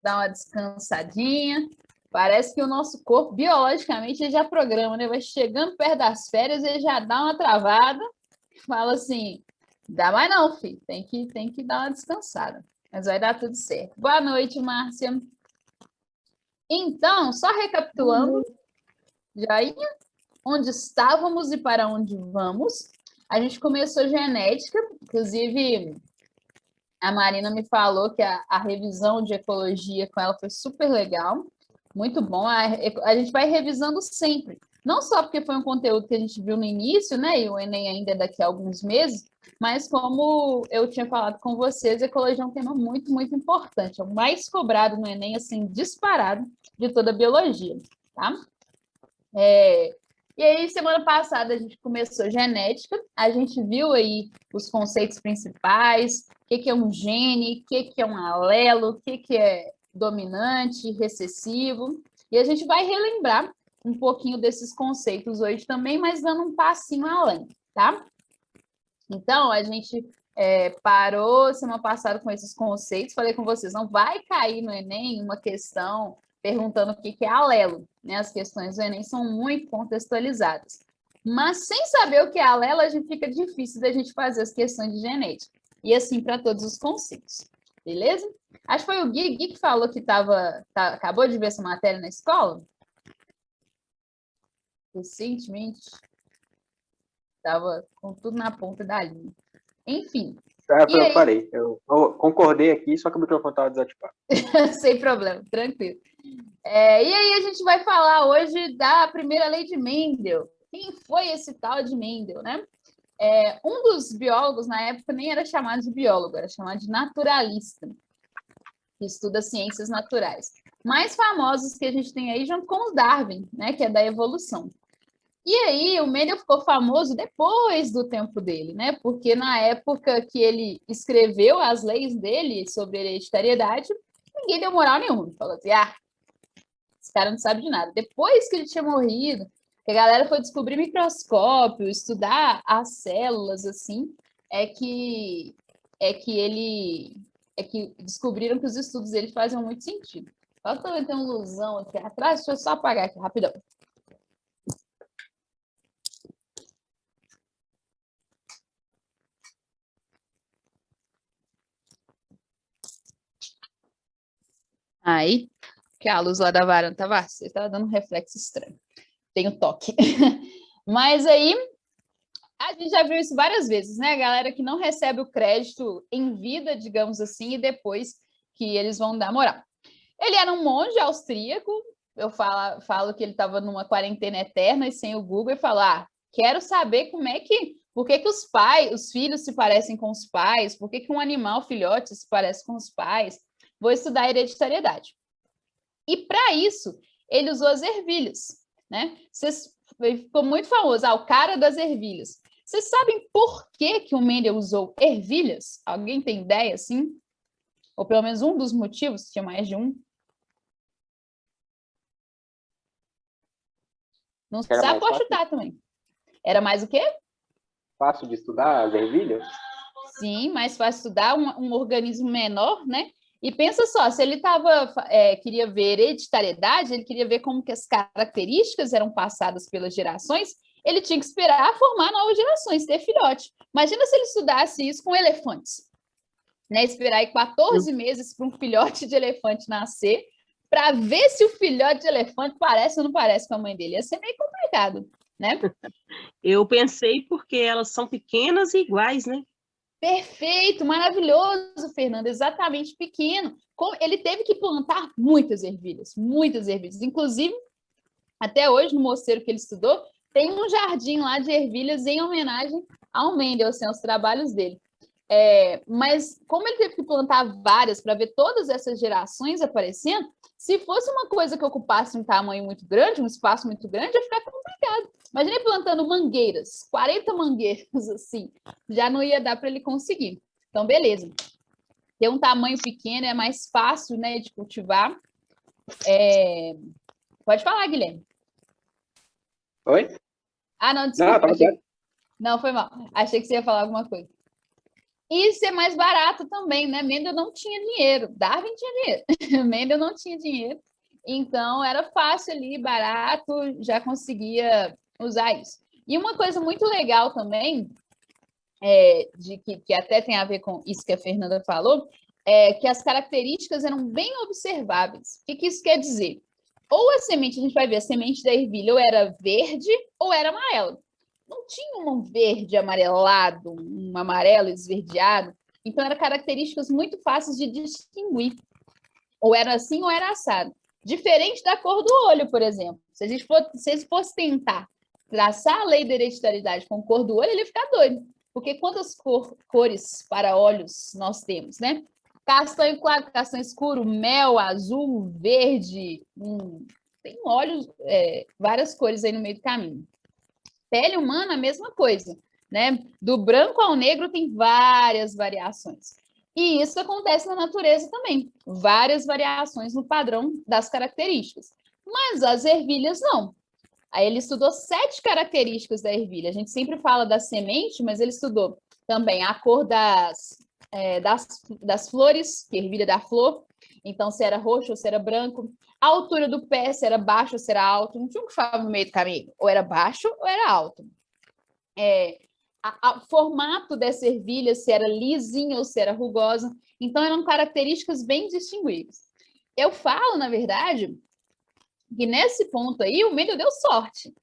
dar uma descansadinha. Parece que o nosso corpo, biologicamente, ele já programa, né? Vai chegando perto das férias, ele já dá uma travada, fala assim, dá mais não, filho, tem que dar uma descansada. Mas vai dar tudo certo. Boa noite, Márcia. Então, só recapitulando, Jair, onde estávamos e para onde vamos. A gente começou genética, inclusive a Marina me falou que a revisão de ecologia com ela foi super legal, muito bom. A gente vai revisando sempre, não só porque foi um conteúdo que a gente viu no início, né? E o Enem ainda é daqui a alguns meses, mas como eu tinha falado com vocês, ecologia é um tema muito, muito importante. É o mais cobrado no Enem, assim, disparado de toda a biologia, tá? E aí, semana passada, a gente começou genética, a gente viu aí os conceitos principais, o que é um gene, o que é um alelo, o que é dominante, recessivo, e a gente vai relembrar um pouquinho desses conceitos hoje também, mas dando um passinho além, tá? Então, a gente parou semana passada com esses conceitos, falei com vocês, não vai cair no Enem uma questão perguntando o que é alelo, né? As questões do Enem são muito contextualizadas. Mas sem saber o que é alelo, a gente fica difícil da gente fazer as questões de genética. E assim para todos os conceitos. Beleza? Acho que foi o Gui que falou que acabou de ver essa matéria na escola. Recentemente. Estava com tudo na ponta da linha. Enfim. Eu aí... parei. Eu concordei aqui, só que o microfone estava desativado. Sem problema, tranquilo. E aí a gente vai falar hoje da primeira lei de Mendel. Quem foi esse tal de Mendel, né? Um dos biólogos, na época, nem era chamado de biólogo, era chamado de naturalista, que estuda ciências naturais. Mais famosos que a gente tem aí, junto com o Darwin, né, que é da evolução. E aí, o Mendel ficou famoso depois do tempo dele, né? Porque na época que ele escreveu as leis dele sobre hereditariedade, ninguém deu moral nenhuma. Falou assim, esse cara não sabe de nada. Depois que ele tinha morrido, que a galera foi descobrir microscópio, estudar as células, assim, é que descobriram que os estudos dele faziam muito sentido. Só também tem um lusão aqui atrás, deixa eu só apagar aqui rapidão. Aí, que a luz lá da varanda estava dando um reflexo estranho. Tem o toque. Mas aí, a gente já viu isso várias vezes, né? A galera que não recebe o crédito em vida, digamos assim, e depois que eles vão dar moral. Ele era um monge austríaco, eu falo que ele estava numa quarentena eterna e sem o Google, e falo, quero saber por que os filhos se parecem com os pais, por que um animal filhote se parece com os pais, vou estudar hereditariedade. E para isso, ele usou as ervilhas, né? Ficou muito famoso, o cara das ervilhas. Vocês sabem por que o Mendel usou ervilhas? Alguém tem ideia, assim? Ou pelo menos um dos motivos, tinha mais de um? Não sabe, pode chutar também. Era mais o quê? Fácil de estudar as ervilhas? Sim, mais fácil estudar, um organismo menor, né? E pensa só, se ele queria ver hereditariedade, ele queria ver como que as características eram passadas pelas gerações, ele tinha que esperar formar novas gerações, ter filhote. Imagina se ele estudasse isso com elefantes, né? Esperar aí 14 meses para um filhote de elefante nascer, para ver se o filhote de elefante parece ou não parece com a mãe dele. Ia ser meio complicado, né? Eu pensei porque elas são pequenas e iguais, né? Perfeito, maravilhoso, Fernando, exatamente pequeno. Ele teve que plantar muitas ervilhas. Inclusive, até hoje, no mosteiro que ele estudou, tem um jardim lá de ervilhas em homenagem ao Mendel, assim, aos trabalhos dele. Mas como ele teve que plantar várias para ver todas essas gerações aparecendo, se fosse uma coisa que ocupasse um tamanho muito grande, um espaço muito grande, ia ficar complicado. Imagina plantando mangueiras, 40 mangueiras assim, já não ia dar para ele conseguir. Então, beleza. Ter um tamanho pequeno é mais fácil, né, de cultivar. Pode falar, Guilherme. Oi? Não, desculpa. Não, foi mal. Achei que você ia falar alguma coisa. E ser mais barato também, né? Mendel não tinha dinheiro, Darwin tinha dinheiro, Mendel não tinha dinheiro, então era fácil ali, barato, já conseguia usar isso. E uma coisa muito legal também, que até tem a ver com isso que a Fernanda falou, é que as características eram bem observáveis. O que isso quer dizer? Ou a semente, a gente vai ver, a semente da ervilha ou era verde ou era amarela. Não tinha um verde amarelado, um amarelo esverdeado. Então, eram características muito fáceis de distinguir. Ou era assim ou era assado. Diferente da cor do olho, por exemplo. Se a gente fosse tentar traçar a lei da hereditariedade com cor do olho, ele ia ficar doido. Porque quantas cores para olhos nós temos, né? Castanho claro, castanho escuro, mel, azul, verde. Tem olhos, várias cores aí no meio do caminho. Pele humana, a mesma coisa, né? Do branco ao negro tem várias variações. E isso acontece na natureza também, várias variações no padrão das características. Mas as ervilhas não. Aí ele estudou 7 características da ervilha. A gente sempre fala da semente, mas ele estudou também a cor das flores, que a ervilha dá flor. Então, se era roxo ou se era branco. A altura do pé, se era baixo ou se era alto. Não tinha um que falava no meio do caminho. Ou era baixo ou era alto. O formato dessa ervilha, se era lisinha ou se era rugosa. Então, eram características bem distinguíveis. Eu falo, na verdade, que nesse ponto aí, o Mendel deu sorte.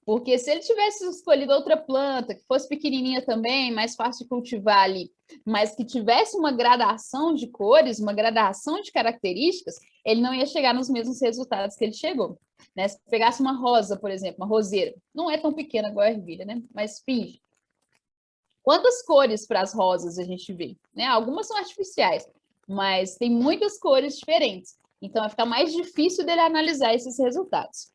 Porque se ele tivesse escolhido outra planta, que fosse pequenininha também, mais fácil de cultivar ali, mas que tivesse uma gradação de cores, uma gradação de características, ele não ia chegar nos mesmos resultados que ele chegou. Né? Se pegasse uma rosa, por exemplo, uma roseira, não é tão pequena igual a ervilha, né? Mas finge. Quantas cores para as rosas a gente vê? Né? Algumas são artificiais, mas tem muitas cores diferentes. Então, vai ficar mais difícil dele analisar esses resultados.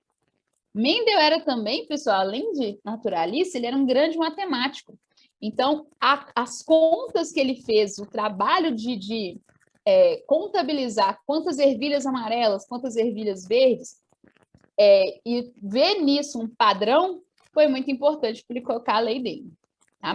Mendel era também, pessoal, além de naturalista, ele era um grande matemático. Então, as contas que ele fez, o trabalho de contabilizar quantas ervilhas amarelas, quantas ervilhas verdes, e ver nisso um padrão, foi muito importante para ele colocar a lei dele. Tá?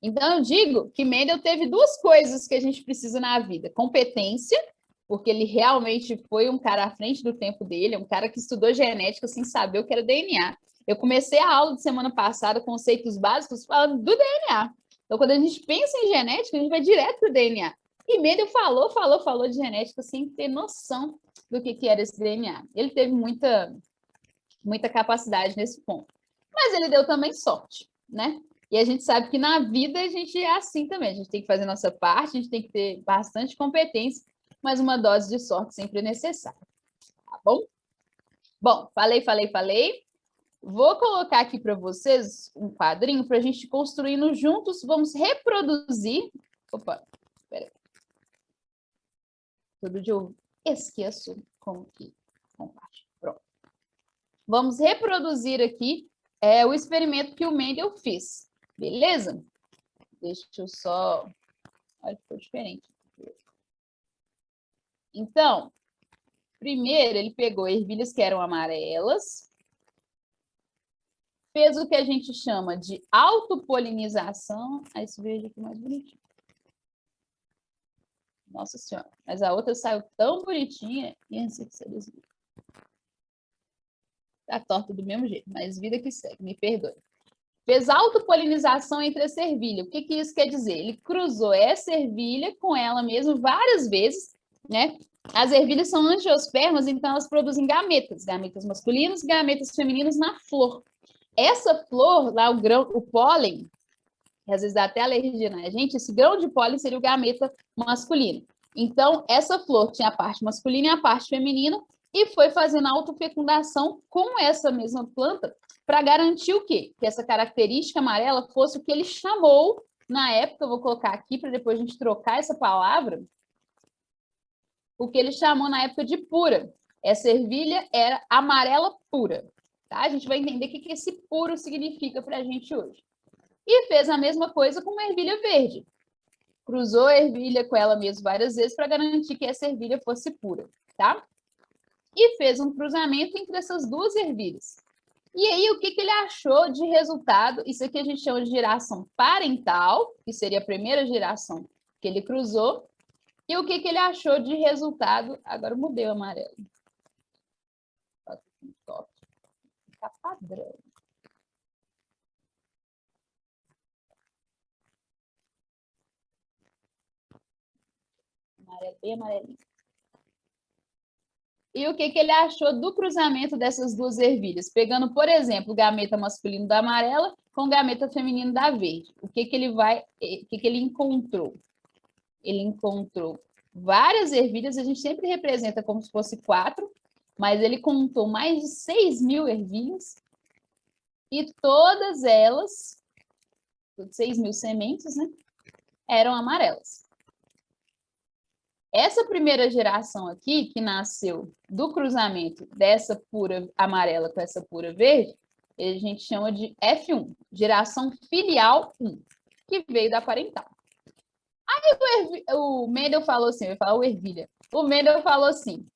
Então, eu digo que Mendel teve 2 coisas que a gente precisa na vida: competência, porque ele realmente foi um cara à frente do tempo dele, um cara que estudou genética sem saber o que era DNA. Eu comecei a aula de semana passada, conceitos básicos, falando do DNA. Então, quando a gente pensa em genética, a gente vai direto para o DNA. E Mendel falou de genética sem ter noção do que era esse DNA. Ele teve muita capacidade nesse ponto. Mas ele deu também sorte, né? E a gente sabe que na vida a gente é assim também. A gente tem que fazer a nossa parte, a gente tem que ter bastante competência, mas uma dose de sorte sempre é necessária. Tá bom? Bom, falei. Vou colocar aqui para vocês um quadrinho para a gente construindo juntos. Vamos reproduzir. Opa, espera aí. Todo dia eu esqueço como que compartilha. Pronto. Vamos reproduzir aqui o experimento que o Mendel fez. Beleza? Deixa eu só... Olha, ficou diferente. Então, primeiro ele pegou ervilhas que eram amarelas, fez o que a gente chama de autopolinização. Aí esse verde aqui mais bonitinho. Nossa Senhora, mas a outra saiu tão bonitinha. E esse que você desvia. Tá torta do mesmo jeito, mas vida que segue, me perdoe. Fez autopolinização entre essa ervilha. O que isso quer dizer? Ele cruzou essa ervilha com ela mesmo várias vezes, né? As ervilhas são angiospermas, então elas produzem gametas masculinos e gametas femininos na flor. Essa flor, lá o grão, o pólen, que às vezes dá até alergia na gente, esse grão de pólen seria o gameta masculino. Então, essa flor tinha a parte masculina e a parte feminina, e foi fazendo autofecundação com essa mesma planta para garantir o quê? Que essa característica amarela fosse o que ele chamou, na época, eu vou colocar aqui para depois a gente trocar essa palavra, o que ele chamou na época de pura. Essa ervilha era amarela pura. Tá? A gente vai entender o que esse puro significa para a gente hoje. E fez a mesma coisa com uma ervilha verde. Cruzou a ervilha com ela mesma várias vezes para garantir que essa ervilha fosse pura. Tá? E fez um cruzamento entre essas 2 ervilhas. E aí, o que ele achou de resultado? Isso aqui a gente chama de geração parental, que seria a primeira geração que ele cruzou. E o que ele achou de resultado? Agora eu mudei o amarelo. Fica padrão. Amarelo, bem amarelinho. E o que ele achou do cruzamento dessas duas ervilhas? Pegando, por exemplo, o gameta masculino da amarela com o gameta feminino da verde. O que ele encontrou? Ele encontrou várias ervilhas, a gente sempre representa como se fosse 4, mas ele contou mais de 6.000 ervilhas e todas elas, 6.000 sementes, né, eram amarelas. Essa primeira geração aqui, que nasceu do cruzamento dessa pura amarela com essa pura verde, a gente chama de F1, geração filial 1, que veio da parental. Aí o Mendel falou assim, eu ia falar o ervilha. O Mendel falou assim,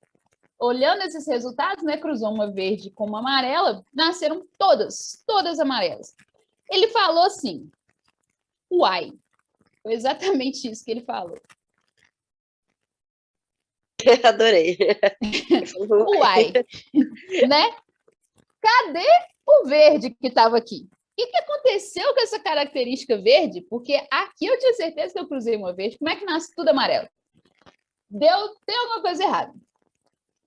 olhando esses resultados, né, cruzou uma verde com uma amarela, nasceram todas amarelas. Ele falou assim, uai, foi exatamente isso que ele falou. Adorei. Uai, né? Cadê o verde que estava aqui? O que aconteceu com essa característica verde? Porque aqui eu tinha certeza que eu cruzei uma verde. Como é que nasce tudo amarelo? Tem alguma coisa errada.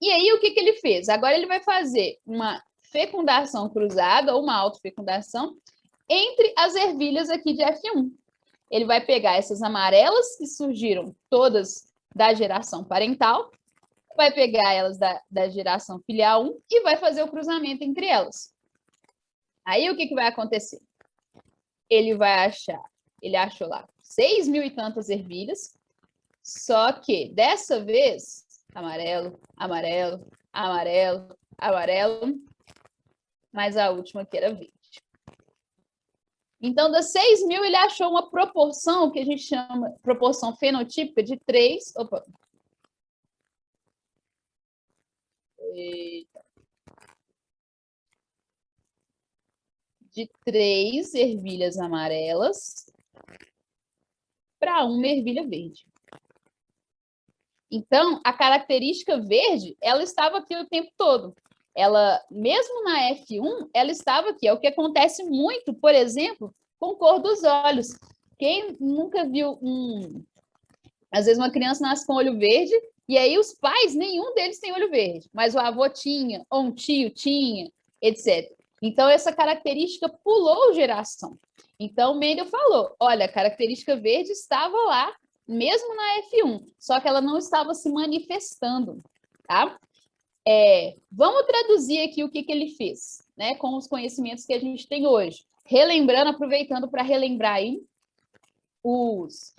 E aí, o que ele fez? Agora ele vai fazer uma fecundação cruzada ou uma autofecundação entre as ervilhas aqui de F1. Ele vai pegar essas amarelas que surgiram todas da geração parental, vai pegar elas da geração filial 1 e vai fazer o cruzamento entre elas. Aí o que vai acontecer? Ele achou lá 6.000 e tantas ervilhas, só que dessa vez, amarelo, amarelo, amarelo, amarelo, mas a última que era verde. Então, das 6.000, ele achou uma proporção que a gente chama proporção fenotípica de 3. Opa! Eita. De 3 ervilhas amarelas para uma ervilha verde. Então, a característica verde, ela estava aqui o tempo todo. Ela, mesmo na F1, ela estava aqui. É o que acontece muito, por exemplo, com cor dos olhos. Quem nunca viu às vezes uma criança nasce com olho verde, e aí os pais, nenhum deles tem olho verde, mas o avô tinha, ou um tio tinha, etc. Então, essa característica pulou geração. Então, o Mendel falou, olha, a característica verde estava lá, mesmo na F1, só que ela não estava se manifestando, tá? Vamos traduzir aqui o que ele fez, né, com os conhecimentos que a gente tem hoje. Relembrando, aproveitando para relembrar aí os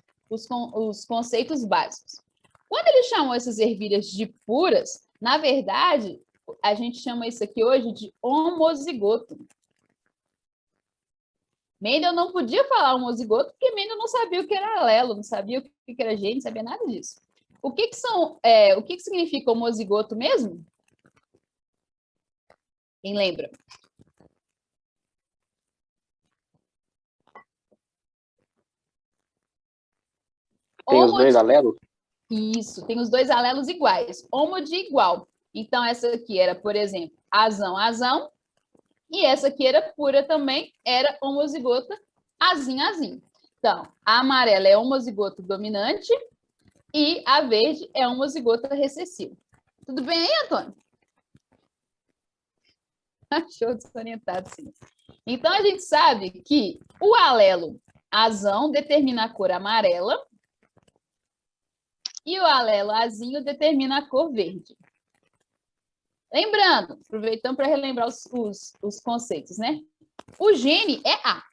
conceitos básicos. Quando ele chamou essas ervilhas de puras, na verdade, a gente chama isso aqui hoje de homozigoto. Mendel não podia falar homozigoto porque Mendel não sabia o que era alelo, não sabia o que era gene, não sabia nada disso. O que significa homozigoto mesmo? Quem lembra? Tem os dois alelos? Isso, tem os dois alelos iguais. Homo de igual. Então, essa aqui era, por exemplo, azão, azão. E essa aqui era pura também, era homozigota, azinho, azinho. Então, a amarela é homozigoto dominante e a verde é homozigota recessiva. Tudo bem aí, Antônio? Show desorientado, sim. Então, a gente sabe que o alelo azão determina a cor amarela e o alelo azinho determina a cor verde. Lembrando, aproveitando para relembrar os conceitos, né? O gene é A.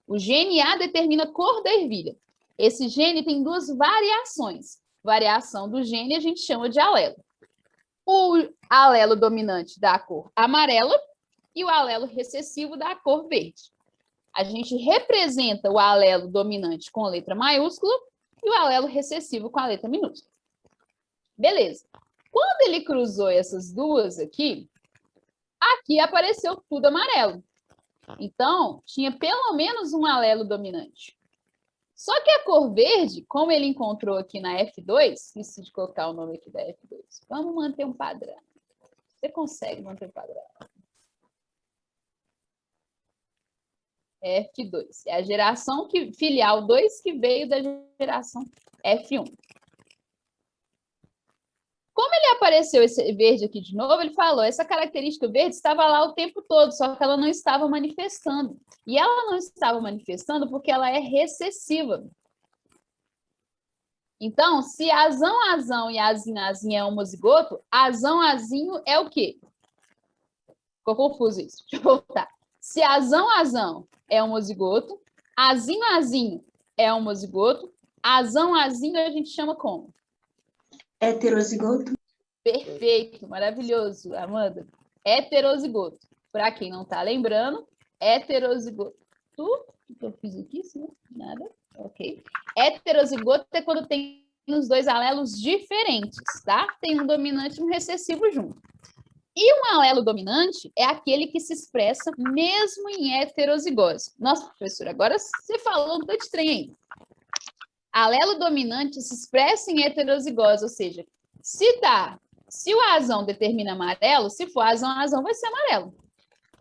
O gene A determina a cor da ervilha. Esse gene tem duas variações. Variação do gene a gente chama de alelo. O alelo dominante dá a cor amarela e o alelo recessivo dá a cor verde. A gente representa o alelo dominante com a letra maiúscula e o alelo recessivo com a letra minúscula. Beleza. Quando ele cruzou essas duas aqui, a aqui apareceu tudo amarelo. Então, tinha pelo menos um alelo dominante. Só que a cor verde, como ele encontrou aqui na F2, esqueci de colocar o nome aqui da F2. Vamos manter um padrão. Você consegue manter um padrão. F2. É a geração filial 2 que veio da geração F1. Como ele apareceu esse verde aqui de novo, ele falou, essa característica verde estava lá o tempo todo, só que ela não estava manifestando. E ela não estava manifestando porque ela é recessiva. Então, se azão e azinho é homozigoto, azão é o quê? Ficou confuso isso. Deixa eu voltar. Se azão é homozigoto, azinho é homozigoto, azão a gente chama como? Heterozigoto. Perfeito, maravilhoso, Amanda. Heterozigoto. Para quem não está lembrando, heterozigoto. O que eu fiz aqui? Sim, nada. Ok. Heterozigoto é quando tem os dois alelos diferentes, tá? Tem um dominante e um recessivo junto. E um alelo dominante é aquele que se expressa mesmo em heterozigose. Nossa, professora, agora você falou um tanto de trem aí. Alelo dominante se expressa em heterozigose, ou seja, se o azão determina amarelo, se for azão vai ser amarelo.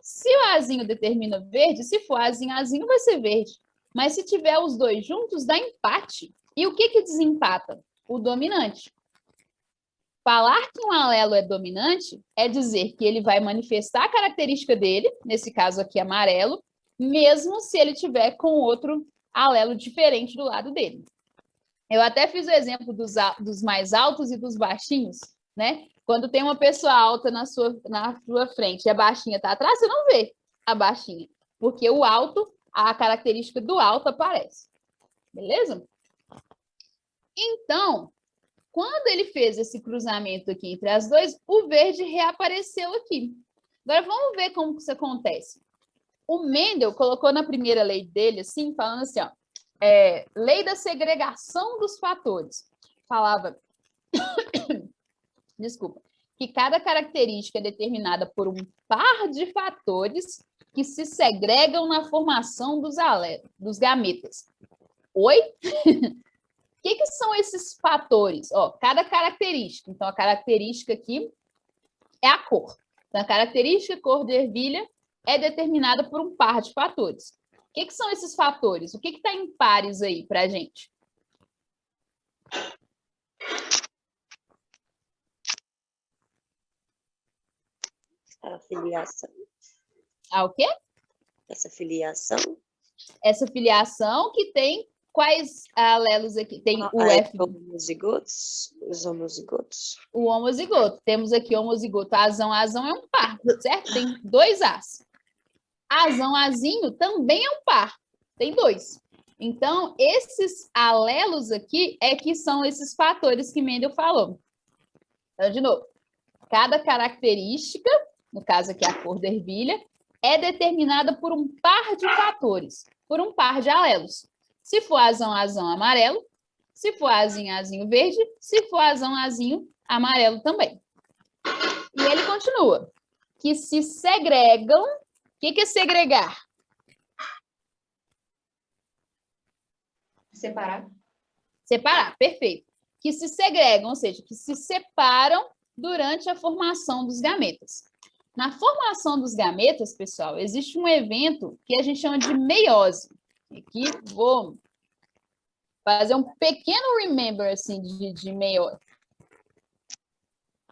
Se o azinho determina verde, se for azinho vai ser verde. Mas se tiver os dois juntos, dá empate. E o que desempata? O dominante. Falar que um alelo é dominante é dizer que ele vai manifestar a característica dele, nesse caso aqui amarelo, mesmo se ele tiver com outro alelo diferente do lado dele. Eu até fiz o exemplo dos mais altos e dos baixinhos, né? Quando tem uma pessoa alta na sua frente e a baixinha está atrás, você não vê a baixinha, porque o alto, a característica do alto aparece. Beleza? Então, quando ele fez esse cruzamento aqui entre as duas, o verde reapareceu aqui. Agora, vamos ver como que isso acontece. O Mendel colocou na primeira lei dele, assim, falando assim, ó, lei da segregação dos fatores. Falava, desculpa, que cada característica é determinada por um par de fatores que se segregam na formação dos gametas. Oi? O que são esses fatores? Ó, cada característica. Então, a característica aqui é a cor. Então, a característica cor de ervilha é determinada por um par de fatores. O que são esses fatores? O que está em pares aí para a gente? A filiação. Ah, o quê? Essa filiação. Essa filiação que tem quais alelos aqui? Tem o F. Os homozigotos. O homozigoto. Temos aqui o homozigoto. Azão é um par, certo? Tem dois As. Azão-azinho também é um par. Tem dois. Então, esses alelos aqui é que são esses fatores que Mendel falou. Então, de novo, cada característica, no caso aqui a cor da ervilha, é determinada por um par de fatores, por um par de alelos. Se for azão, amarelo. Se for azinho, verde. Se for azão, amarelo também. E ele continua. Que se segregam. O que é segregar? Separar. Separar, perfeito. Que se segregam, ou seja, que se separam durante a formação dos gametas. Na formação dos gametas, pessoal, existe um evento que a gente chama de meiose. Aqui vou fazer um pequeno remember assim, de meiose.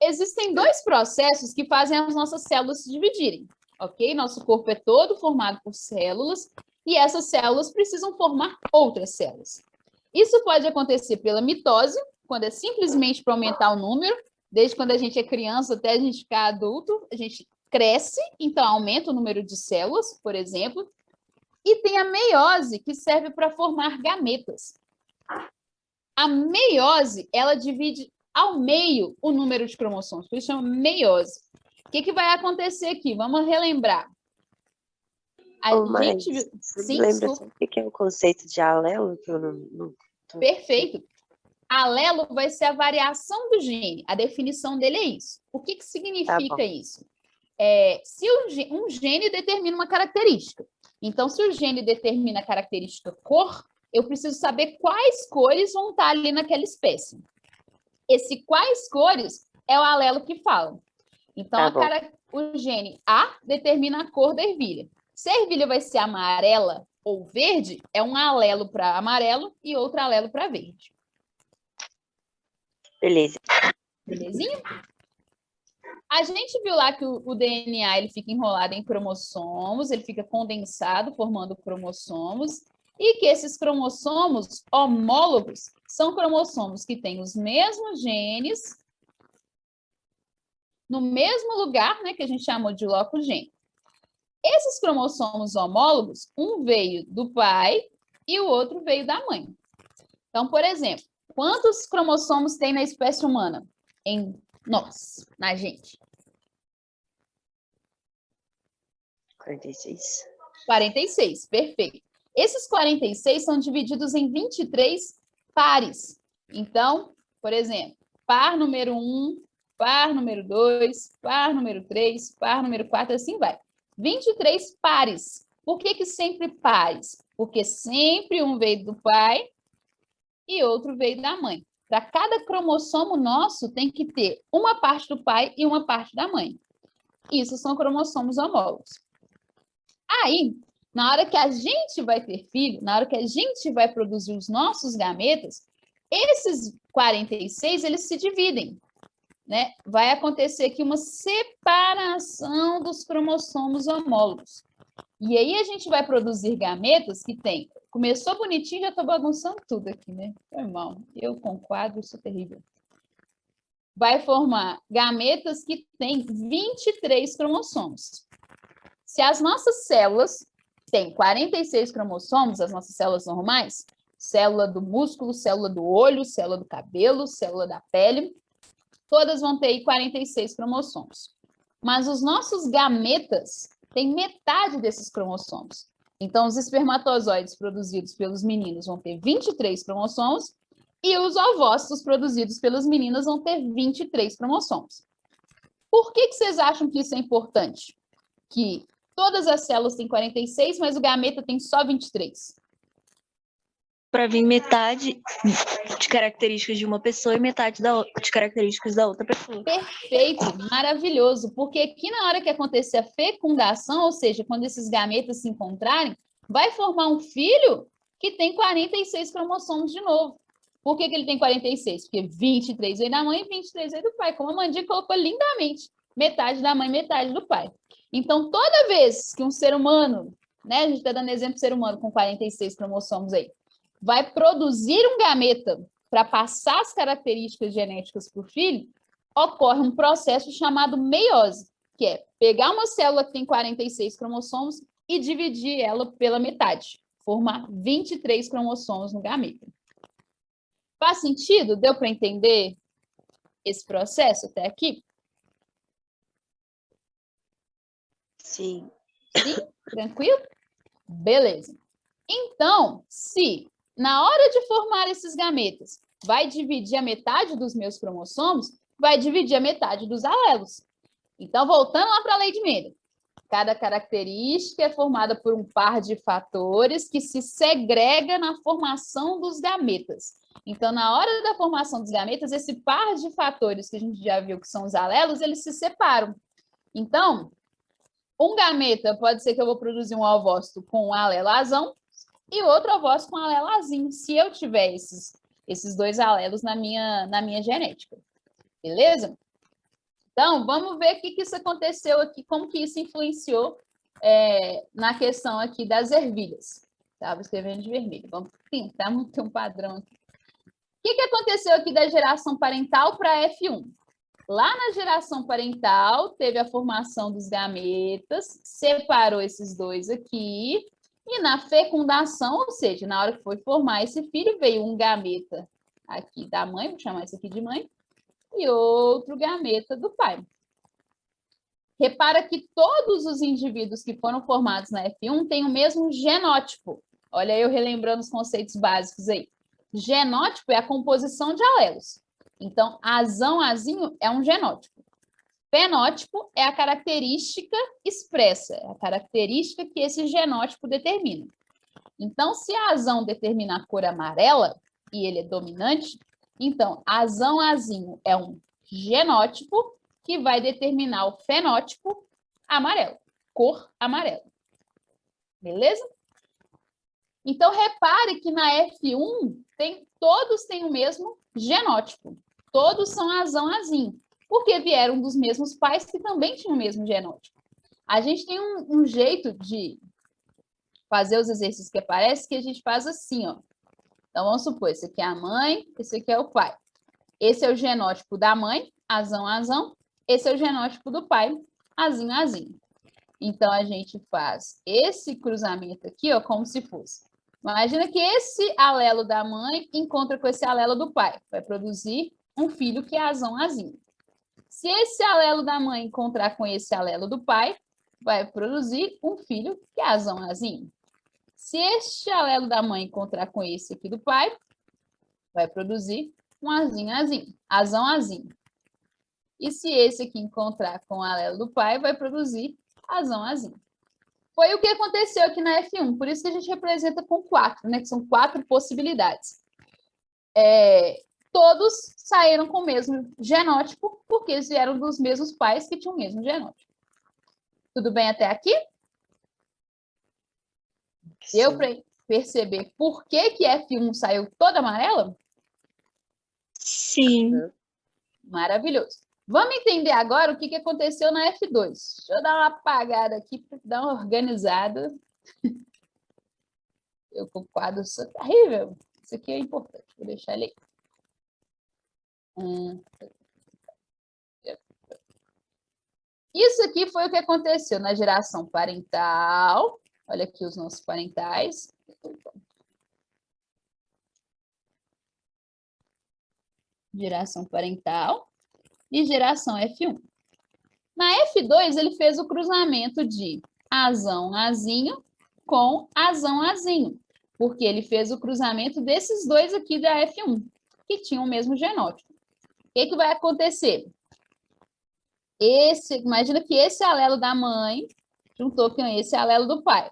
Existem dois processos que fazem as nossas células se dividirem, ok? Nosso corpo é todo formado por células e essas células precisam formar outras células. Isso pode acontecer pela mitose, quando é simplesmente para aumentar o número, desde quando a gente é criança até a gente ficar adulto, a gente cresce, então aumenta o número de células, por exemplo. E tem a meiose, que serve para formar gametas. A meiose, ela divide ao meio o número de cromossomos, por isso chama meiose. O que vai acontecer aqui? Vamos relembrar. Sim, lembra o que é o conceito de alelo? Que eu não tô... Perfeito. Alelo vai ser a variação do gene. A definição dele é isso. O que significa isso? se um gene determina uma característica. Então, se o gene determina a característica cor, eu preciso saber quais cores vão estar ali naquela espécie. Esse quais cores é o alelo que fala. Então, o gene A determina a cor da ervilha. Se a ervilha vai ser amarela ou verde, é um alelo para amarelo e outro alelo para verde. Beleza. Belezinha? A gente viu lá que o DNA ele fica enrolado em cromossomos, ele fica condensado, formando cromossomos, e que esses cromossomos homólogos são cromossomos que têm os mesmos genes no mesmo lugar, né, que a gente chamou de loco gênero. Esses cromossomos homólogos, um veio do pai e o outro veio da mãe. Então, por exemplo, quantos cromossomos tem na espécie humana? Em nós, na gente? 46. 46, perfeito. Esses 46 são divididos em 23 pares. Então, por exemplo, par número 1, par número 2, par número 3, par número 4, assim vai. 23 pares. Por que sempre pares? Porque sempre um veio do pai e outro veio da mãe. Para cada cromossomo nosso, tem que ter uma parte do pai e uma parte da mãe. Isso são cromossomos homólogos. Aí, na hora que a gente vai ter filho, na hora que a gente vai produzir os nossos gametas, esses 46, eles se dividem, né? Vai acontecer aqui uma separação dos cromossomos homólogos. E aí a gente vai produzir gametas que tem... Começou bonitinho, já estou bagunçando tudo aqui, né? Foi mal. Eu com quadro, isso é terrível. Vai formar gametas que têm 23 cromossomos. Se as nossas células têm 46 cromossomos, as nossas células normais, célula do músculo, célula do olho, célula do cabelo, célula da pele, todas vão ter aí 46 cromossomos. Mas os nossos gametas têm metade desses cromossomos. Então, os espermatozoides produzidos pelos meninos vão ter 23 cromossomos e os ovócitos produzidos pelas meninas vão ter 23 cromossomos. Por que vocês acham que isso é importante? Que todas as células têm 46, mas o gameta tem só 23. Para vir metade de características de uma pessoa e metade de características da outra pessoa. Perfeito, maravilhoso, porque aqui na hora que acontecer a fecundação, ou seja, quando esses gametas se encontrarem, vai formar um filho que tem 46 cromossomos de novo. Por que ele tem 46? Porque 23 veio da mãe e 23 veio do pai, como a Mandinha colocou lindamente, metade da mãe, metade do pai. Então, toda vez que um ser humano, né, a gente está dando exemplo de ser humano com 46 cromossomos aí, vai produzir um gameta para passar as características genéticas para o filho, ocorre um processo chamado meiose, que é pegar uma célula que tem 46 cromossomos e dividir ela pela metade, formar 23 cromossomos no gameta. Faz sentido? Deu para entender esse processo até aqui? Sim. Sim? Tranquilo? Beleza. Então, se na hora de formar esses gametas vai dividir a metade dos meus cromossomos, vai dividir a metade dos alelos. Então, voltando lá para a lei de Mendel, cada característica é formada por um par de fatores que se segrega na formação dos gametas. Então, na hora da formação dos gametas, esse par de fatores que a gente já viu que são os alelos, eles se separam. Então, um gameta pode ser que eu vou produzir um ovócito com um alelo azão e outro ovócito com um alelo azinho, se eu tiver esses dois alelos na minha genética. Beleza? Então, vamos ver o que isso aconteceu aqui, como que isso influenciou na questão aqui das ervilhas. Estava escrevendo de vermelho. Vamos tentar manter um padrão aqui. O que aconteceu aqui da geração parental para F1? Lá na geração parental, teve a formação dos gametas, separou esses dois aqui, e na fecundação, ou seja, na hora que foi formar esse filho, veio um gameta aqui da mãe, vou chamar esse aqui de mãe, e outro gameta do pai. Repara que todos os indivíduos que foram formados na F1 têm o mesmo genótipo. Olha eu relembrando os conceitos básicos aí. Genótipo é a composição de alelos. Então, azão, azinho é um genótipo. Fenótipo é a característica expressa, é a característica que esse genótipo determina. Então, se a azão determina a cor amarela, e ele é dominante, então, azão azinho é um genótipo que vai determinar o fenótipo amarelo, cor amarela. Beleza? Então, repare que na F1, todos têm o mesmo genótipo. Todos são azão azinho, porque vieram dos mesmos pais que também tinham o mesmo genótipo. A gente tem um jeito de fazer os exercícios que aparecem que a gente faz assim, ó. Então, vamos supor, esse aqui é a mãe, esse aqui é o pai. Esse é o genótipo da mãe, azão, azão. Esse é o genótipo do pai, azinho, azinho. Então, a gente faz esse cruzamento aqui, ó, como se fosse. Imagina que esse alelo da mãe encontra com esse alelo do pai. Vai produzir um filho que é azão, azinho. Se esse alelo da mãe encontrar com esse alelo do pai, vai produzir um filho que é azão, azinho. Se este alelo da mãe encontrar com esse aqui do pai, vai produzir um azinho, azinho, azão, azinho. E se esse aqui encontrar com o alelo do pai, vai produzir azão, azinho. Foi o que aconteceu aqui na F1, por isso que a gente representa com 4, né? Que são 4 possibilidades. Todos saíram com o mesmo genótipo, porque eles vieram dos mesmos pais que tinham o mesmo genótipo. Tudo bem até aqui? Deu para perceber por que que F1 saiu toda amarela? Sim. Maravilhoso. Vamos entender agora o que aconteceu na F2. Deixa eu dar uma apagada aqui para dar uma organizada. Eu com o quadro sou terrível. Isso aqui é importante. Vou deixar ele aí. Isso aqui foi o que aconteceu na geração parental. Olha aqui os nossos parentais. Geração parental e geração F1. Na F2, ele fez o cruzamento de azão, azinho com azão, azinho, porque ele fez o cruzamento desses dois aqui da F1, que tinham o mesmo genótipo. O que vai acontecer? Imagina que esse alelo da mãe juntou com esse alelo do pai.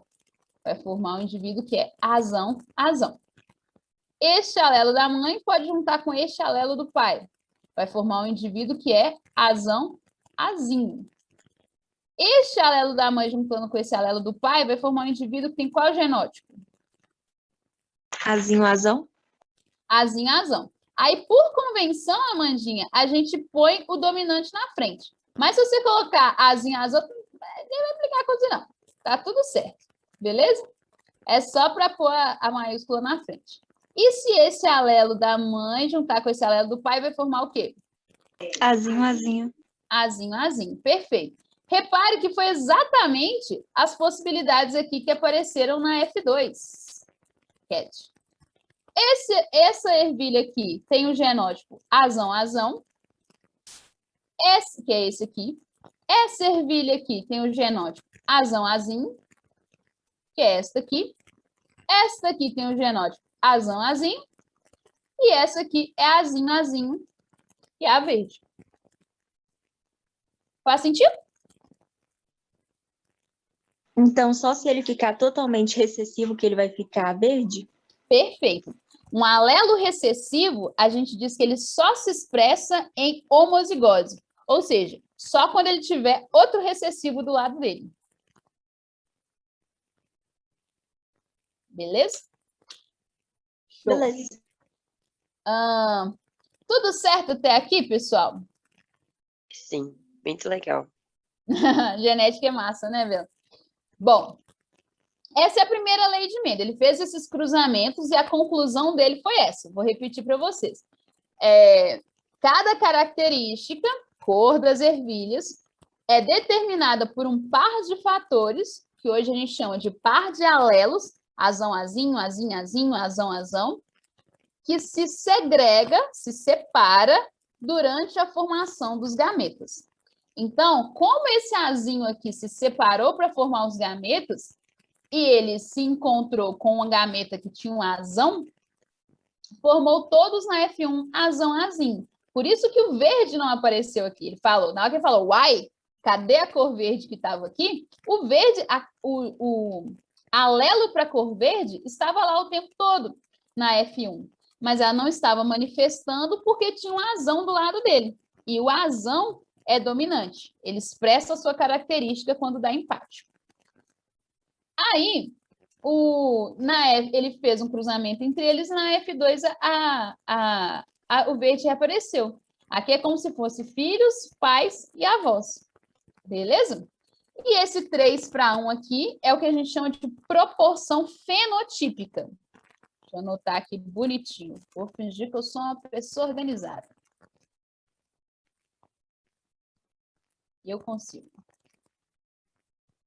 Vai formar um indivíduo que é azão, azão. Este alelo da mãe pode juntar com este alelo do pai. Vai formar um indivíduo que é azão, azinho. Este alelo da mãe juntando com esse alelo do pai vai formar um indivíduo que tem qual genótipo? Azinho, azão. Azinho, azão. Aí, por convenção, Amandinha, a gente põe o dominante na frente. Mas se você colocar azinho, azão, nem vai brigar com isso, não. Tá tudo certo. Beleza? É só para pôr a maiúscula na frente. E se esse alelo da mãe juntar com esse alelo do pai, vai formar o quê? Azinho, azinho. Azinho, azinho. Perfeito. Repare que foi exatamente as possibilidades aqui que apareceram na F2. Cat. Essa ervilha aqui tem o genótipo azão, azão. Esse, que é esse aqui. Essa ervilha aqui tem o genótipo azão, azinho, que é esta aqui. Esta aqui tem o genótipo azão, azinho. E essa aqui é azinho, azinho, que é a verde. Faz sentido? Então, só se ele ficar totalmente recessivo que ele vai ficar verde? Perfeito. Um alelo recessivo, a gente diz que ele só se expressa em homozigose. Ou seja, só quando ele tiver outro recessivo do lado dele. Beleza? Show. Beleza. Tudo certo até aqui, pessoal? Sim, muito legal. Genética é massa, né, Bela? Bom, essa é a primeira lei de Mendel. Ele fez esses cruzamentos e a conclusão dele foi essa. Vou repetir para vocês. Cada característica, cor das ervilhas, é determinada por um par de fatores, que hoje a gente chama de par de alelos, azão, azinho, azinho, azinho, azão, azão, que se segrega, se separa durante a formação dos gametas. Então, como esse azinho aqui se separou para formar os gametas, e ele se encontrou com uma gameta que tinha um azão, formou todos na F1 azão, azinho. Por isso que o verde não apareceu aqui. Ele falou, na hora que ele falou, uai, cadê a cor verde que estava aqui? O verde, o alelo para a cor verde estava lá o tempo todo na F1, mas ela não estava manifestando porque tinha um azão do lado dele. E o azão é dominante. Ele expressa a sua característica quando dá empate. Aí, ele fez um cruzamento entre eles, na F2 o verde reapareceu. Aqui é como se fosse filhos, pais e avós. Beleza? E esse 3:1 aqui é o que a gente chama de proporção fenotípica. Deixa eu anotar aqui bonitinho. Vou fingir que eu sou uma pessoa organizada. E eu consigo.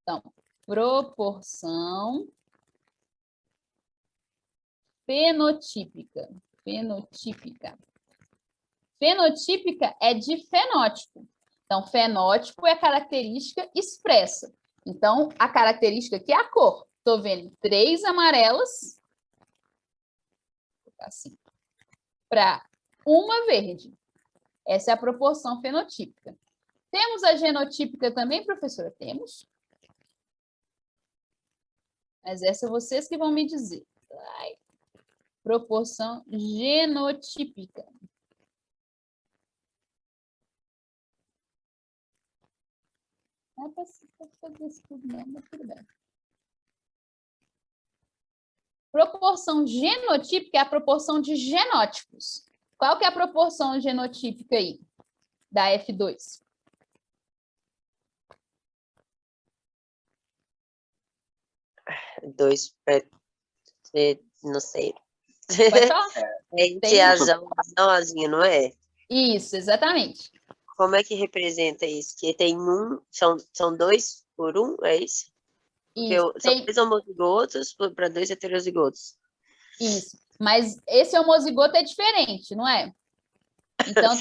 Então, proporção fenotípica. Fenotípica é de fenótipo. Então, fenótipo é a característica expressa. Então, a característica aqui é a cor. Estou vendo 3 amarelas, assim, para uma verde. Essa é a proporção fenotípica. Temos a genotípica também, professora? Temos. Mas essa é vocês que vão me dizer. Proporção genotípica. Não é para fazer isso tudo, não, mas tudo bem. Proporção genotípica é a proporção de genótipos. Qual que é a proporção genotípica aí, da F2? Não sei. Pode falar? Entre azão e nozinho, não é? Isso, exatamente. Como é que representa isso? Que tem são 2 por 1, é isso? Isso. São 2 homozigotos para 2 heterozigotos. Isso. Mas esse homozigoto é diferente, não é? Então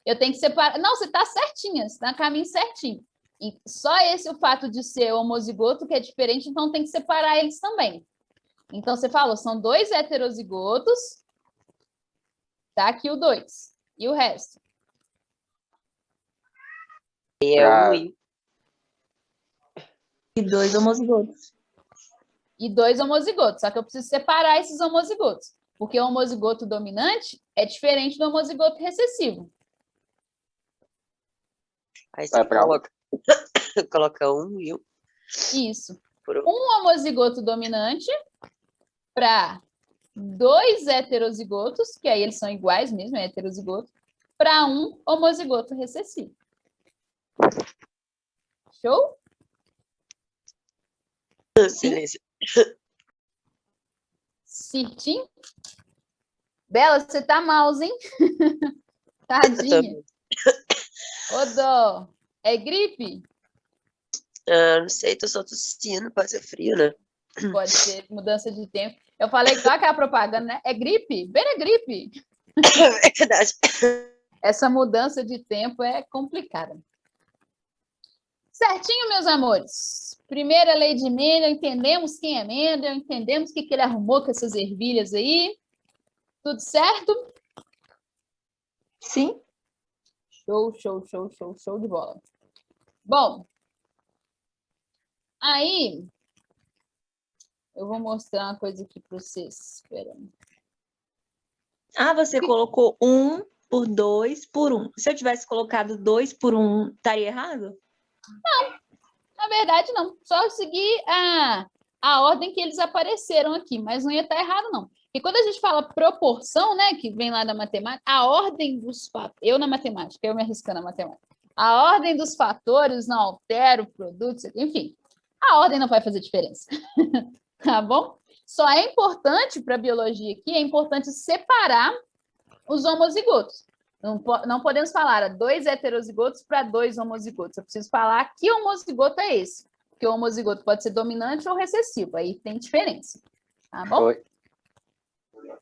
eu tenho que separar. Não, você está certinha, você está no caminho certinho. E só o fato de ser homozigoto que é diferente, então tem que separar eles também. Então você falou, são 2 heterozigotos, tá aqui o 2. E o resto? E é 1 E 2 homozigotos. E 2 homozigotos, só que eu preciso separar esses homozigotos, porque o homozigoto dominante é diferente do homozigoto recessivo. Aí você coloca 1 e 1. Isso. Um homozigoto dominante para 2 heterozigotos, que aí eles são iguais mesmo, é heterozigoto, para um homozigoto recessivo. Show? Silêncio. Certinho? Bela, você tá mal, hein? Tadinha. Ô, dó. É gripe? Não sei, tô só tossindo, pode ser frio, né? Pode ser mudança de tempo. Eu falei igual aquela propaganda, né? É gripe? Beira gripe. É verdade. Essa mudança de tempo é complicada. Certinho, meus amores? Primeira lei de Mendel, entendemos quem é Mendel, entendemos o que ele arrumou com essas ervilhas aí. Tudo certo? Sim. Show de bola. Bom, aí eu vou mostrar uma coisa aqui para vocês. Espera aí. Ah, você colocou 1 por 2 por 1. Se eu tivesse colocado 2 por 1, estaria errado? Não, na verdade não. Só seguir a ordem que eles apareceram aqui, mas não ia estar errado, não. E quando a gente fala proporção, né, que vem lá da matemática, a ordem dos fatores, eu na matemática, eu me arriscando na matemática, a ordem dos fatores não altera o produto, enfim, a ordem não vai fazer diferença, tá bom? Só é importante para a biologia aqui, é importante separar os homozigotos. Não podemos falar 2 heterozigotos para 2 homozigotos, eu preciso falar que homozigoto é esse, porque o homozigoto pode ser dominante ou recessivo, aí tem diferença, tá bom? Oi.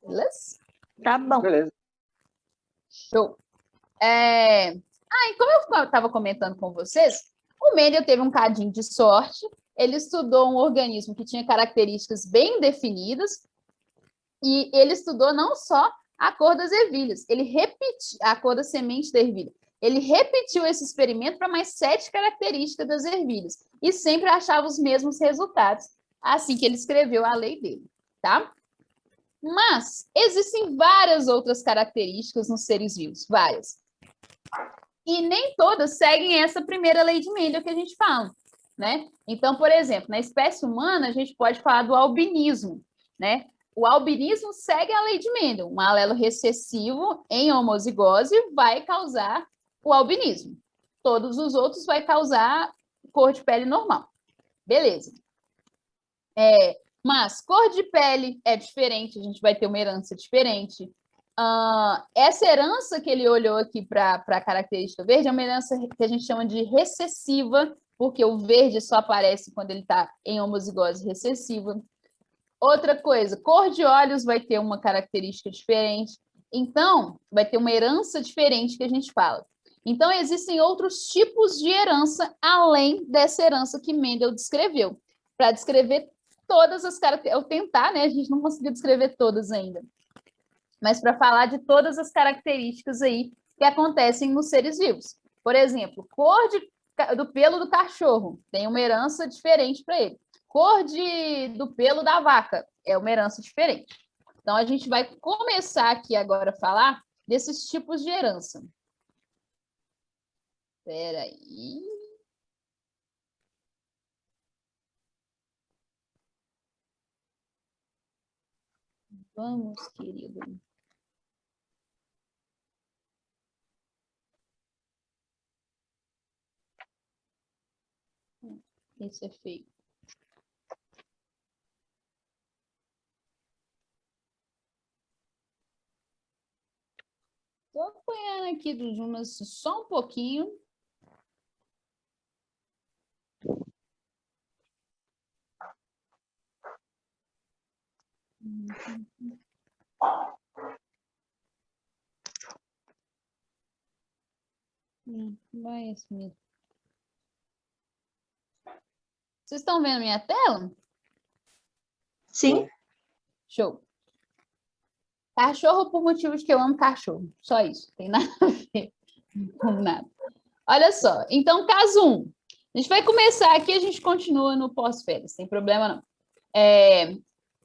Beleza? Tá bom. Beleza. Show. E como eu estava comentando com vocês, o Mendel teve um cadinho de sorte, ele estudou um organismo que tinha características bem definidas, e ele estudou não só a cor das ervilhas. Ele repetiu a cor da semente da ervilha. Ele repetiu esse experimento para mais 7 características das ervilhas e sempre achava os mesmos resultados, assim que ele escreveu a lei dele, tá? Mas existem várias outras características nos seres vivos, várias. E nem todas seguem essa primeira lei de Mendel que a gente fala, né? Então, por exemplo, na espécie humana, a gente pode falar do albinismo, né? O albinismo segue a lei de Mendel. Um alelo recessivo em homozigose vai causar o albinismo. Todos os outros vai causar cor de pele normal. Beleza. Mas cor de pele é diferente, a gente vai ter uma herança diferente. Essa herança que ele olhou aqui para a característica verde é uma herança que a gente chama de recessiva, porque o verde só aparece quando ele está em homozigose recessiva. Outra coisa, cor de olhos vai ter uma característica diferente. Então, vai ter uma herança diferente que a gente fala. Então, existem outros tipos de herança além dessa herança que Mendel descreveu, para descrever todas as características. Eu tentar, né? A gente não conseguiu descrever todas ainda. Mas para falar de todas as características aí que acontecem nos seres vivos. Por exemplo, cor do pelo do cachorro tem uma herança diferente para ele. Cor do pelo da vaca é uma herança diferente. Então, a gente vai começar aqui agora a falar desses tipos de herança. Espera aí. Vamos, querido. Esse é feio. Estou acompanhando aqui do Zoom só um pouquinho. Vai esse mesmo. Vocês estão vendo minha tela? Sim. Show. Cachorro por motivos que eu amo cachorro. Só isso. Tem nada a ver com nada. Olha só. Então, caso 1. A gente vai começar aqui, a gente continua no pós-férias. Sem problema, não.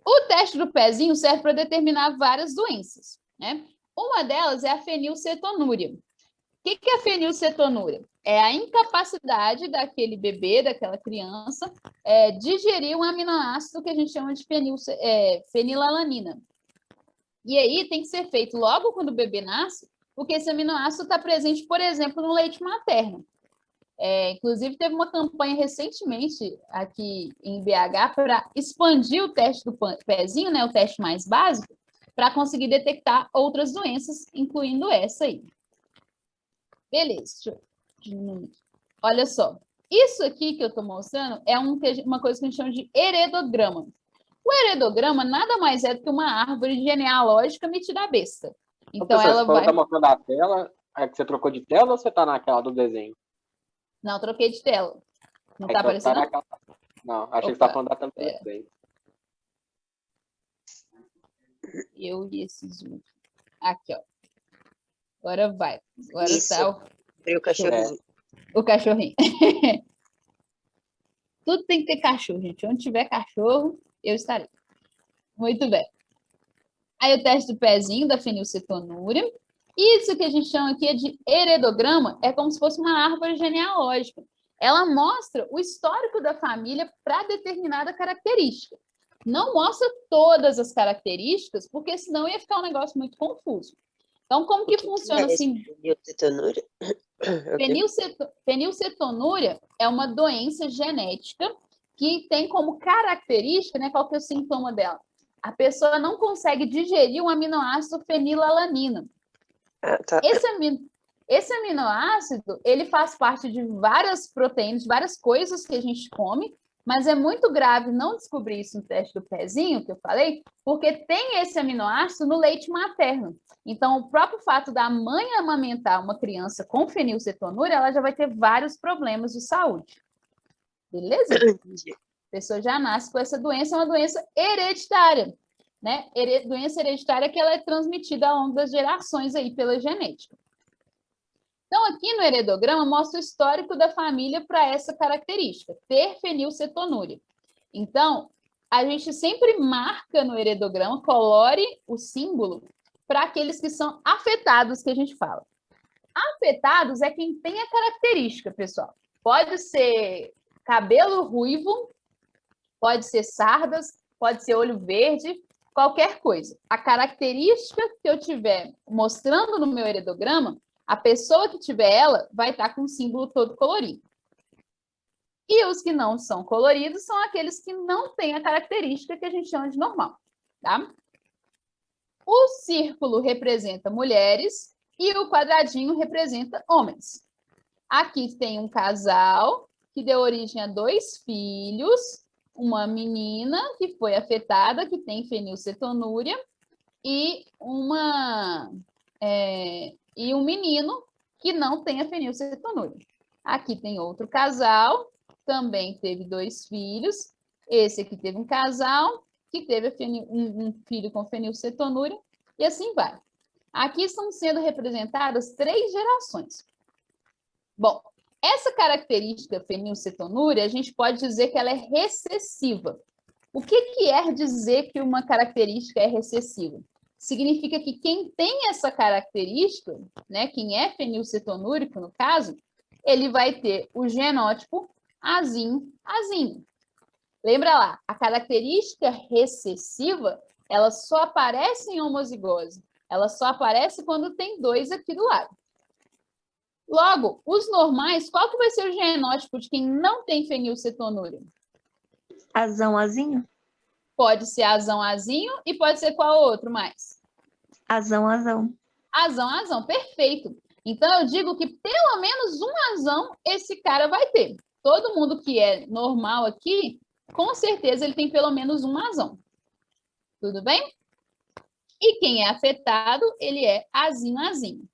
O teste do pezinho serve para determinar várias doenças, né? Uma delas é a fenilcetonúria. O que é a fenilcetonúria? É a incapacidade daquele bebê, daquela criança, digerir um aminoácido que a gente chama de fenilalanina. E aí tem que ser feito logo quando o bebê nasce, porque esse aminoácido está presente, por exemplo, no leite materno. Inclusive, teve uma campanha recentemente aqui em BH para expandir o teste do pezinho, né, o teste mais básico, para conseguir detectar outras doenças, incluindo essa aí. Beleza, deixa eu diminuir. Olha só, isso aqui que eu estou mostrando é uma coisa que a gente chama de heredograma. O heredograma nada mais é do que uma árvore genealógica metida à besta. Então, ela vai... Você está mostrando a tela, é que você trocou de tela ou você está naquela do desenho? Não, troquei de tela. Não está aparecendo? Tá naquela... Não, achei que você estava falando da tela do desenho. Eu e esse zoom. Aqui, ó. Agora vai. Agora Isso. tá O cachorrinho. o cachorrinho. Tudo tem que ter cachorro, gente. Onde tiver cachorro, eu estarei. Muito bem. Aí o teste do pezinho da fenilcetonúria. Isso que a gente chama aqui de heredograma, é como se fosse uma árvore genealógica. Ela mostra o histórico da família para determinada característica. Não mostra todas as características, porque senão ia ficar um negócio muito confuso. Então, como que funciona assim? Fenilcetonúria? Fenilcetonúria é uma doença genética que tem como característica, né, qual que é o sintoma dela? A pessoa não consegue digerir um aminoácido fenilalanina. Tá. Esse aminoácido, ele faz parte de várias proteínas, de várias coisas que a gente come, mas é muito grave não descobrir isso no teste do pezinho, que eu falei, porque tem esse aminoácido no leite materno. Então, o próprio fato da mãe amamentar uma criança com fenilcetonúria, ela já vai ter vários problemas de saúde. Beleza? A pessoa já nasce com essa doença, é uma doença hereditária. né? Doença hereditária que ela é transmitida ao longo das gerações aí pela genética. Então, aqui no heredograma, mostra o histórico da família para essa característica, ter fenilcetonúria. Então, a gente sempre marca no heredograma, colore o símbolo para aqueles que são afetados, que a gente fala. Afetados é quem tem a característica, pessoal. Pode ser cabelo ruivo, pode ser sardas, pode ser olho verde, qualquer coisa. A característica que eu tiver mostrando no meu heredograma, a pessoa que tiver ela vai estar com o símbolo todo colorido. E os que não são coloridos são aqueles que não têm a característica que a gente chama de normal, tá? O círculo representa mulheres e o quadradinho representa homens. Aqui tem um casal que deu origem a 2 filhos, uma menina que foi afetada, que tem fenilcetonúria, e um menino que não tem a fenilcetonúria. Aqui tem outro casal, também teve 2 filhos. Esse aqui teve um casal que teve um filho com fenilcetonúria, e assim vai. Aqui estão sendo representadas 3 gerações. Bom, essa característica fenilcetonúria, a gente pode dizer que ela é recessiva. O que quer dizer que uma característica é recessiva? Significa que quem tem essa característica, né, quem é fenilcetonúrico, no caso, ele vai ter o genótipo azinho. Lembra lá, a característica recessiva, ela só aparece em homozigose. Ela só aparece quando tem 2 aqui do lado. Logo, os normais, qual que vai ser o genótipo de quem não tem fenilcetonúria? Azinho? Pode ser azinho e pode ser qual outro mais? Azão. Azão, perfeito. Então, eu digo que pelo menos um azão esse cara vai ter. Todo mundo que é normal aqui, com certeza ele tem pelo menos um azão. Tudo bem? E quem é afetado, ele é azinho.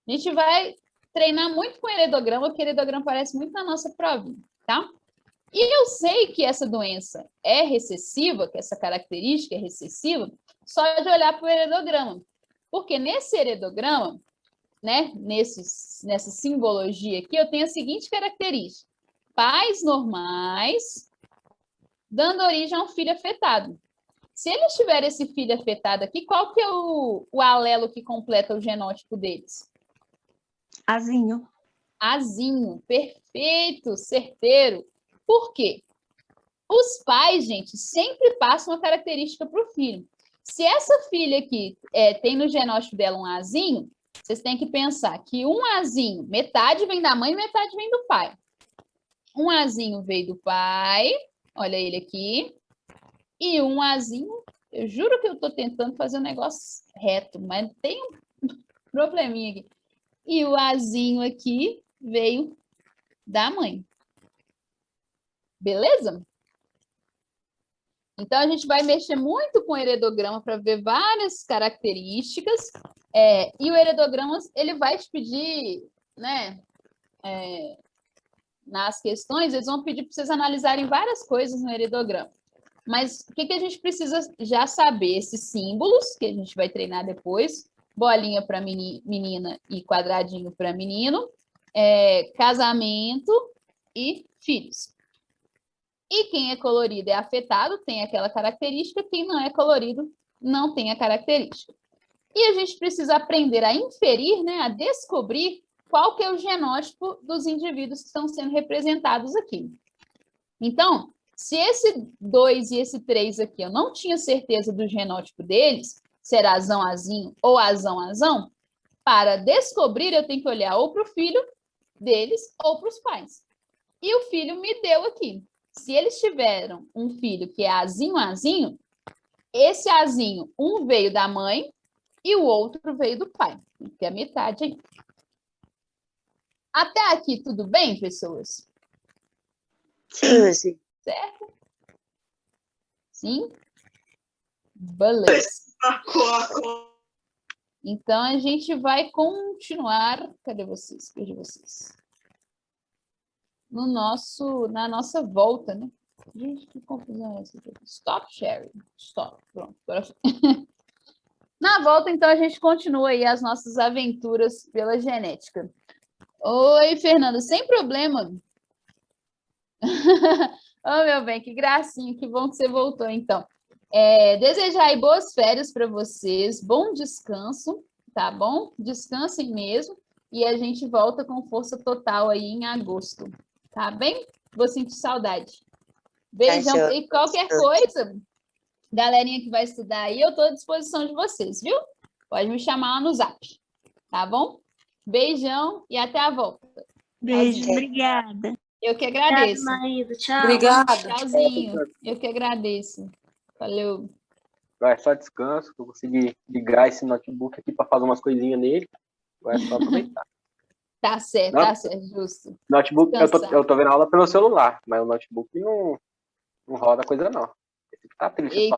A gente vai treinar muito com heredograma, porque heredograma aparece muito na nossa provinha, tá? E eu sei que essa doença é recessiva, que essa característica é recessiva, só de olhar para o heredograma. Porque nesse heredograma, né, nessa simbologia aqui, eu tenho a seguinte característica. Pais normais dando origem a um filho afetado. Se eles tiverem esse filho afetado aqui, qual que é o alelo que completa o genótipo deles? Azinho. Azinho, perfeito, certeiro. Por quê? Os pais, gente, sempre passam uma característica para o filho. Se essa filha aqui tem no genótipo dela um azinho, vocês têm que pensar que um azinho, metade vem da mãe e metade vem do pai. Um azinho veio do pai, olha ele aqui, e um azinho, eu juro que eu estou tentando fazer um negócio reto, mas tem um probleminha aqui. E o azinho aqui veio da mãe. Beleza? Então, a gente vai mexer muito com o heredograma para ver várias características. E o heredograma, ele vai te pedir, né? Nas questões, eles vão pedir para vocês analisarem várias coisas no heredograma. Mas o que a gente precisa já saber? Esses símbolos, que a gente vai treinar depois, bolinha para menina e quadradinho para menino, casamento e filhos. E quem é colorido é afetado, tem aquela característica, quem não é colorido não tem a característica. E a gente precisa aprender a inferir, né, a descobrir qual que é o genótipo dos indivíduos que estão sendo representados aqui. Então, se esse 2 e esse 3 aqui, eu não tinha certeza do genótipo deles, será azinho ou azão, para descobrir eu tenho que olhar ou para o filho deles ou para os pais. E o filho me deu aqui. Se eles tiveram um filho que é azinho, esse azinho, um veio da mãe e o outro veio do pai. Tem que ter a metade aí. Até aqui, tudo bem, pessoas? Sim. Certo? Sim? Beleza. Então, a gente vai continuar... Cadê vocês? Perdi vocês. Na nossa volta, né? Gente, que confusão é essa aqui? Stop sharing. Stop. Pronto. Agora foi. Na volta, então, a gente continua aí as nossas aventuras pela genética. Oi, Fernanda, sem problema. Oh, meu bem, que gracinha, que bom que você voltou, então. Desejar aí boas férias para vocês, bom descanso, tá bom? Descansem mesmo, e a gente volta com força total aí em agosto, tá bem? Vou sentir saudade. Beijão, Tá, e qualquer coisa, galerinha que vai estudar aí, eu estou à disposição de vocês, viu? Pode me chamar lá no Zap, tá bom? Beijão e até a volta. Beijo, Tchauzinho. obrigada. Eu que Obrigada, agradeço. Maísa. Tchau. Obrigada. Tchauzinho. Eu que agradeço. Valeu. Vai só descanso, que eu consegui ligar esse notebook aqui para fazer umas coisinhas nele. Vai só aproveitar. Tá certo, Não. tá certo, justo. Notebook, Descansar. eu tô vendo aula pelo celular, mas o notebook não roda coisa não. Esse aqui tá triste. Ei,